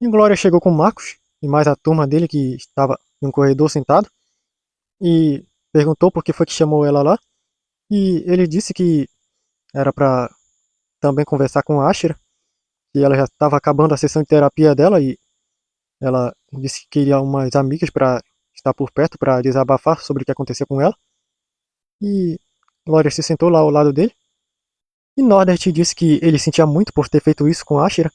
E Glória chegou com o Marcos e mais a turma dele que estava em um corredor sentado e perguntou por que foi que chamou ela lá. E ele disse que era para também conversar com a Ashira, que ela já estava acabando a sessão de terapia dela e ela disse que queria umas amigas para estar por perto para desabafar sobre o que aconteceu com ela. E Glória se sentou lá ao lado dele. E Norbert disse que ele sentia muito por ter feito isso com a Ashira.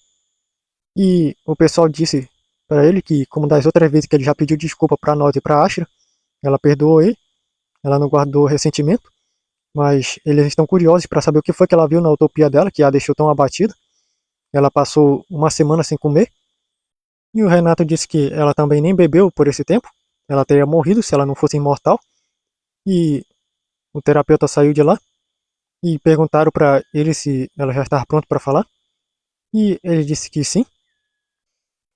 E o pessoal disse para ele que, como das outras vezes que ele já pediu desculpa para nós e para Ashira, ela perdoou ele, ela não guardou ressentimento, mas eles estão curiosos para saber o que foi que ela viu na utopia dela, que a deixou tão abatida. Ela passou uma semana sem comer, e o Renato disse que ela também nem bebeu por esse tempo, ela teria morrido se ela não fosse imortal, e o terapeuta saiu de lá, e perguntaram para ele se ela já estava pronta para falar, e ele disse que sim,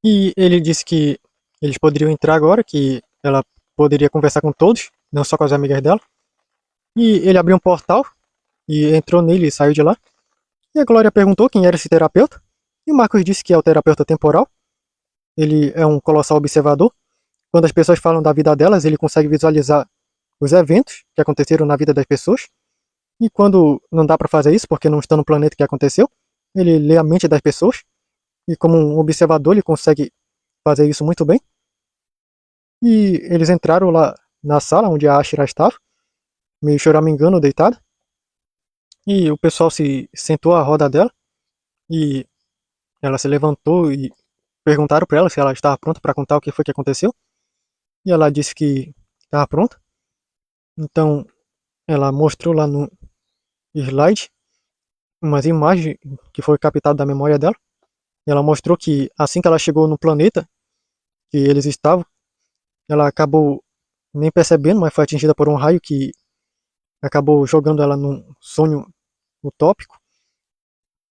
e ele disse que eles poderiam entrar agora, que ela poderia conversar com todos, não só com as amigas dela, e ele abriu um portal, e entrou nele e saiu de lá. E a Glória perguntou quem era esse terapeuta, e o Marcos disse que é o terapeuta temporal. Ele é um colossal observador. Quando as pessoas falam da vida delas, ele consegue visualizar os eventos que aconteceram na vida das pessoas. E quando não dá para fazer isso, porque não está no planeta que aconteceu, ele lê a mente das pessoas. E como um observador, ele consegue fazer isso muito bem. E eles entraram lá na sala onde a Ashira estava, meio choramingando, deitada. E o pessoal se sentou à roda dela. E ela se levantou e perguntaram para ela se ela estava pronta para contar o que foi que aconteceu. E ela disse que estava pronta. Então ela mostrou lá no slide umas imagens que foi captada da memória dela. E ela mostrou que assim que ela chegou no planeta que eles estavam, ela acabou nem percebendo, mas foi atingida por um raio que acabou jogando ela num sonho utópico,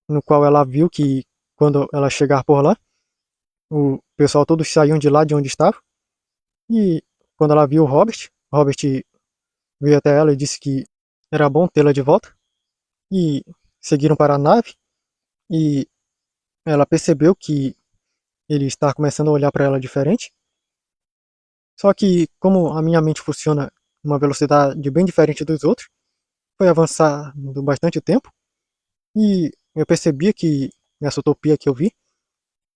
no qual ela viu que quando ela chegar por lá, o pessoal todos saíam de lá de onde estava. E quando ela viu o Robert veio até ela e disse que era bom tê-la de volta. E seguiram para a nave. E ela percebeu que ele estava começando a olhar para ela diferente. Só que, como a minha mente funciona numa velocidade bem diferente dos outros, foi avançando bastante tempo. E eu percebia que nessa utopia que eu vi,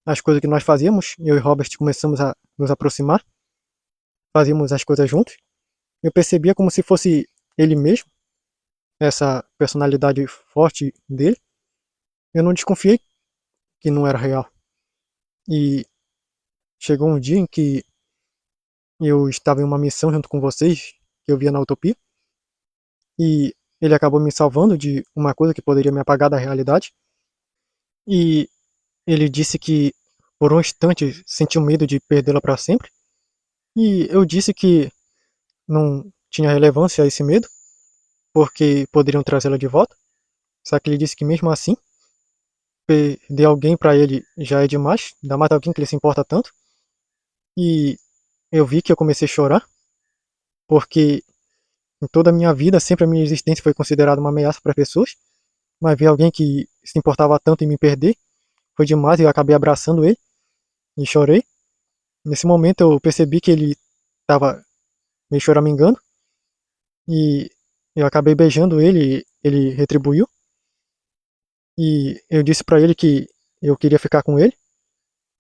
as coisas que nós fazíamos, eu e Robert começamos a nos aproximar, fazíamos as coisas juntos. Eu percebia como se fosse ele mesmo, essa personalidade forte dele. Eu não desconfiei que não era real. E chegou um dia em que eu estava em uma missão junto com vocês, que eu via na utopia, e ele acabou me salvando de uma coisa que poderia me apagar da realidade. E ele disse que por um instante sentiu medo de perdê-la para sempre. E eu disse que não tinha relevância esse medo, porque poderiam trazê-la de volta. Só que ele disse que mesmo assim, perder alguém para ele já é demais, ainda mais alguém que ele se importa tanto. E eu vi que eu comecei a chorar, porque em toda a minha vida, sempre a minha existência foi considerada uma ameaça para pessoas, mas ver alguém que se importava tanto em me perder foi demais e eu acabei abraçando ele e chorei. Nesse momento eu percebi que ele estava me choramingando e eu acabei beijando ele e ele retribuiu. E eu disse para ele que eu queria ficar com ele,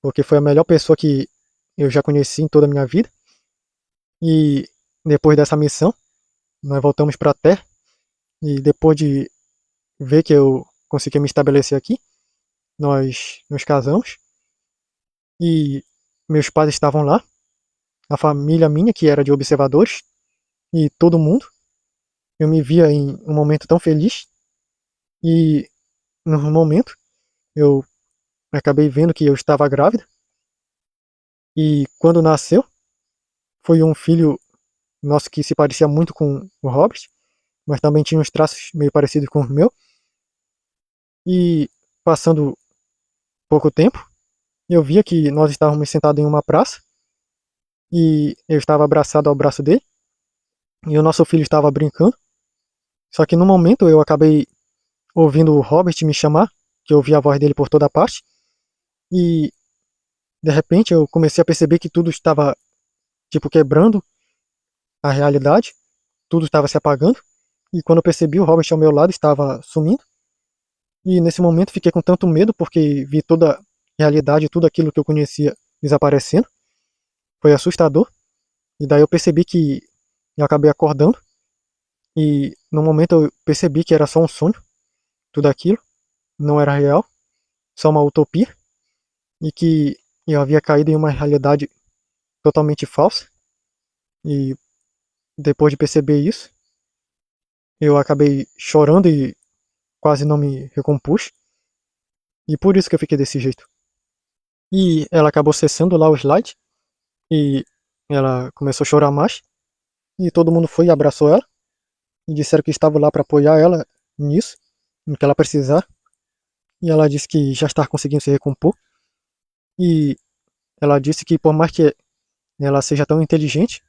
porque foi a melhor pessoa que eu já conheci em toda a minha vida. E depois dessa missão, nós voltamos para a Terra e depois de ver que eu consegui me estabelecer aqui, nós nos casamos e meus pais estavam lá, a família minha que era de observadores e todo mundo. Eu me via em um momento tão feliz e no momento eu acabei vendo que eu estava grávida e quando nasceu foi um filho nosso que se parecia muito com o Robert, mas também tinha uns traços meio parecidos com o meu. E passando pouco tempo, eu via que nós estávamos sentados em uma praça e eu estava abraçado ao braço dele e o nosso filho estava brincando. Só que no momento eu acabei ouvindo o Robert me chamar, que eu ouvi a voz dele por toda parte, e de repente eu comecei a perceber que tudo estava, tipo, quebrando a realidade, tudo estava se apagando, e quando eu percebi, o Robert ao meu lado estava sumindo, e nesse momento fiquei com tanto medo porque vi toda a realidade, tudo aquilo que eu conhecia desaparecendo, foi assustador, e daí eu percebi que eu acabei acordando, e no momento eu percebi que era só um sonho, tudo aquilo, não era real, só uma utopia, e que eu havia caído em uma realidade totalmente falsa, e depois de perceber isso, eu acabei chorando e quase não me recompus, e por isso que eu fiquei desse jeito. E ela acabou cessando lá o slide, e ela começou a chorar mais, e todo mundo foi e abraçou ela, e disseram que estavam lá para apoiar ela nisso, no que ela precisar, e ela disse que já está conseguindo se recompor, e ela disse que por mais que ela seja tão inteligente,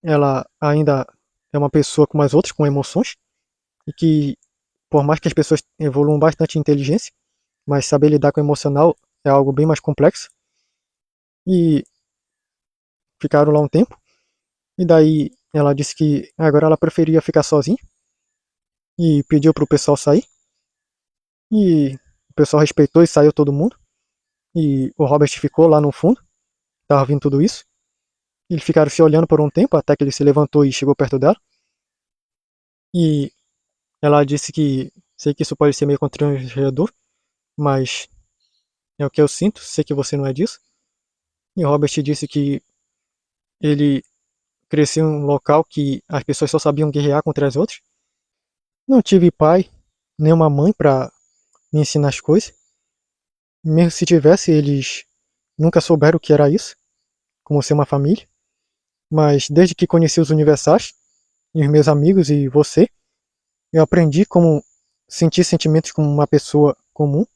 ela ainda é uma pessoa como as outras, com emoções, e que por mais que as pessoas evoluam bastante em inteligência, mas saber lidar com o emocional é algo bem mais complexo. E ficaram lá um tempo, e daí ela disse que agora ela preferia ficar sozinha, e pediu para o pessoal sair, e o pessoal respeitou e saiu todo mundo, e o Robert ficou lá no fundo, estava vendo tudo isso, e eles ficaram se olhando por um tempo, até que ele se levantou e chegou perto dela, e ela disse que sei que isso pode ser meio constrangedor, mas é o que eu sinto, sei que você não é disso. E o Robert disse que ele cresceu em um local que as pessoas só sabiam guerrear contra as outras. Não tive pai, nem uma mãe para me ensinar as coisas. Mesmo se tivesse, eles nunca souberam o que era isso, como ser uma família. Mas desde que conheci os Universais, e os meus amigos e você, eu aprendi como sentir sentimentos como uma pessoa comum,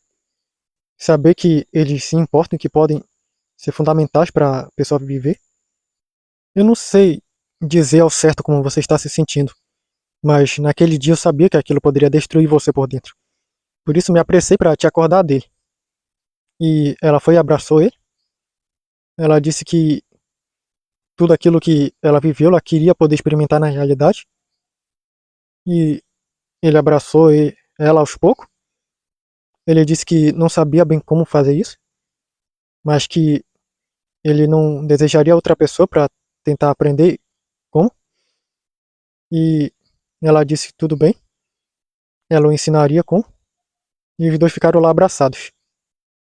saber que eles se importam e que podem ser fundamentais para a pessoa viver. Eu não sei dizer ao certo como você está se sentindo, mas naquele dia eu sabia que aquilo poderia destruir você por dentro. Por isso me apressei para te acordar dele. E ela foi e abraçou ele. Ela disse que tudo aquilo que ela viveu, ela queria poder experimentar na realidade. E ele abraçou ela aos poucos. Ele disse que não sabia bem como fazer isso, mas que ele não desejaria outra pessoa para tentar aprender como. E ela disse que tudo bem, ela o ensinaria como. E os dois ficaram lá abraçados.